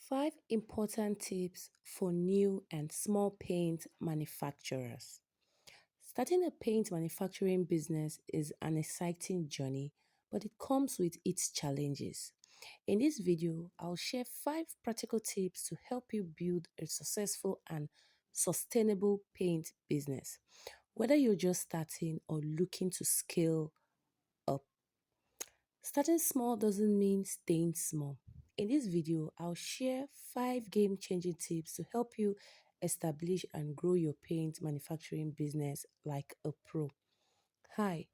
Five important tips for new and small paint manufacturers. Starting a paint manufacturing business is an exciting journey, but it comes with its challenges. In this video, I'll share five practical tips to help you build a successful and sustainable paint business. Whether you're just starting or looking to scale up, starting small doesn't mean staying small. In this video, I'll share five game changing tips to help you establish and grow your paint manufacturing business like a pro. Hi,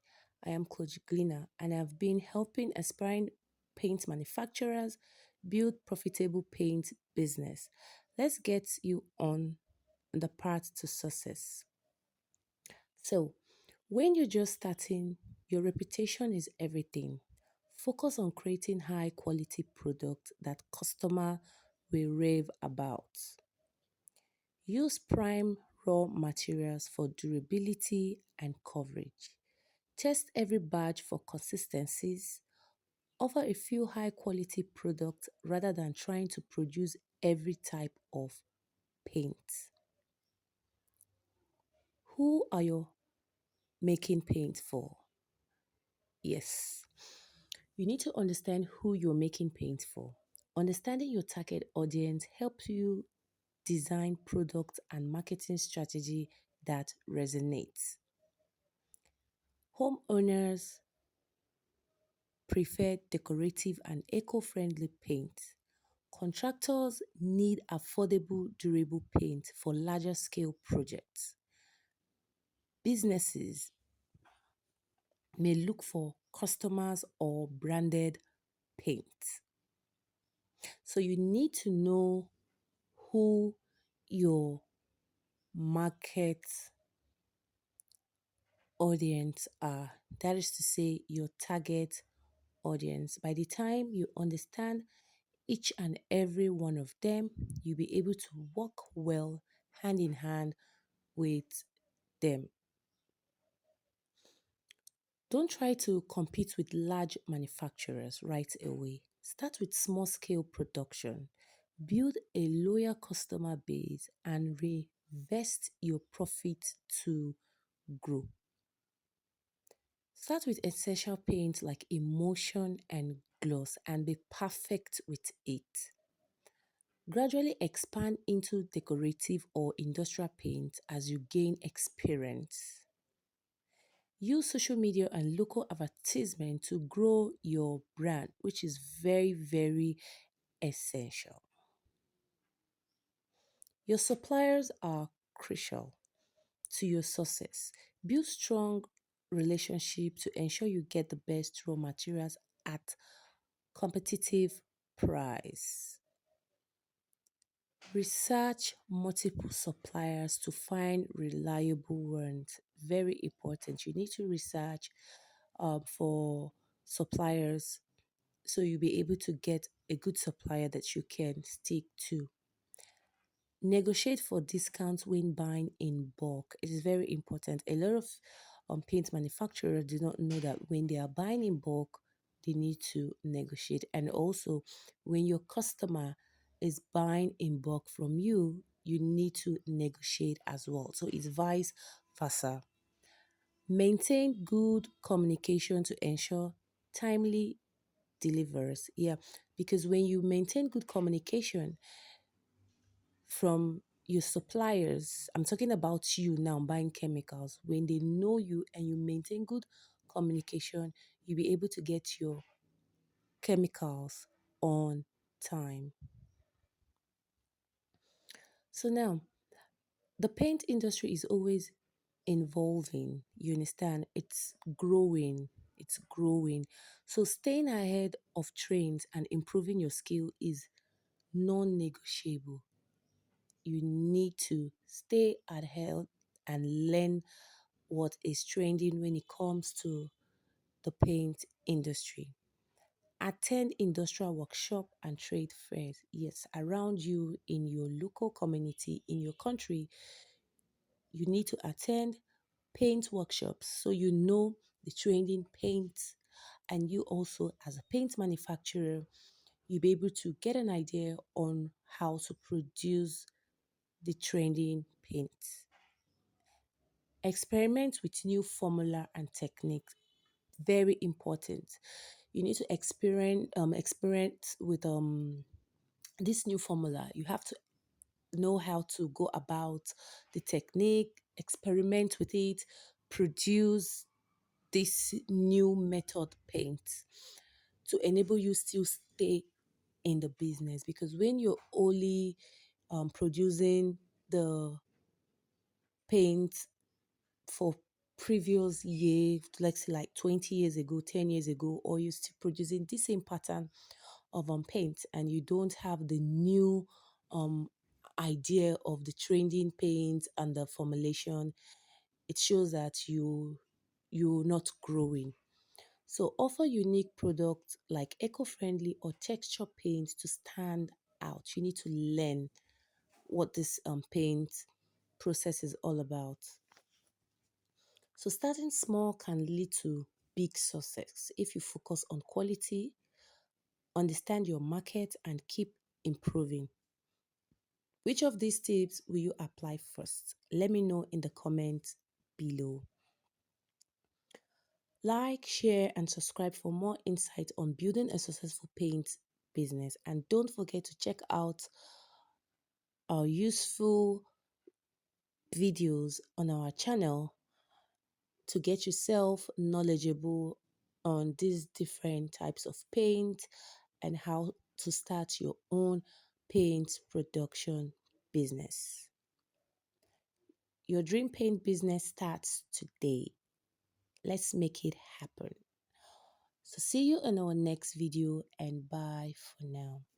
I am Coach Gleaner and I've been helping aspiring paint manufacturers build profitable paint business. Let's get you on the path to success. So, when you're just starting, your reputation is everything. Focus on creating high quality products that customer will rave about. Use prime raw materials for durability and coverage. Test every batch for consistencies. Offer a few high quality products rather than trying to produce every type of paint. Who are you making paint for? Yes, you need to understand who you're making paint for. Understanding your target audience helps you design product and marketing strategy that resonates. Homeowners prefer decorative and eco-friendly paint. Contractors need affordable, durable paint for larger scale projects. Businesses may look for customers or branded paint. So you need to know who your market audience are. That is to say, your target audience. By the time you understand each and every one of them, you'll be able to work well hand in hand with them. Don't try to compete with large manufacturers right away. Start with small scale production. Build a loyal customer base and reinvest your profit to grow. Start with essential paints like emulsion and gloss and be perfect with it. Gradually expand into decorative or industrial paint as you gain experience. Use social media and local advertisement to grow your brand, which is very, very essential. Your suppliers are crucial to your success. Build strong relationship to ensure you get the best raw materials at competitive price. Research multiple suppliers to find reliable ones. Very important. You need to research for suppliers so you'll be able to get a good supplier that you can stick to. Negotiate for discounts when buying in bulk. It is very important. A lot of paint manufacturers do not know that when they are buying in bulk, they need to negotiate. And also, when your customer is buying in bulk from you, you need to negotiate as well. So it's vice versa. Maintain good communication to ensure timely delivers. Yeah, because when you maintain good communication, from your suppliers, I'm talking about you now buying chemicals, when they know you and you maintain good communication, you'll be able to get your chemicals on time. So now, the paint industry is always evolving. You understand? It's growing. It's growing. So staying ahead of trends and improving your skill is non-negotiable. You need to stay ahead and learn what is trending when it comes to the paint industry. Attend industrial workshop and trade fairs. Yes, around you in your local community, in your country, you need to attend paint workshops so you know the trending paints, and you also as a paint manufacturer you'll be able to get an idea on how to produce the trending paints. Experiment with new formula and techniques. Very important. You need to experiment with this new formula. You have to know how to go about the technique, experiment with it, produce this new method paint to enable you still stay in the business. Because when you're only producing the paint for previous year, let's say like 20 years ago, 10 years ago, or you're still producing the same pattern of paint and you don't have the new um idea of the trending paint and the formulation, it shows that you're not growing. So offer unique products like eco-friendly or texture paint to stand out. You need to learn what this paint process is all about. So starting small can lead to big success if you focus on quality, understand your market, and keep improving. Which of these tips will you apply first? Let me know in the comments below. Like, share, and subscribe for more insight on building a successful paint business. And don't forget to check out our useful videos on our channel to get yourself knowledgeable on these different types of paint and how to start your own paint production business. Your dream paint business starts today. Let's make it happen. So see you in our next video and bye for now.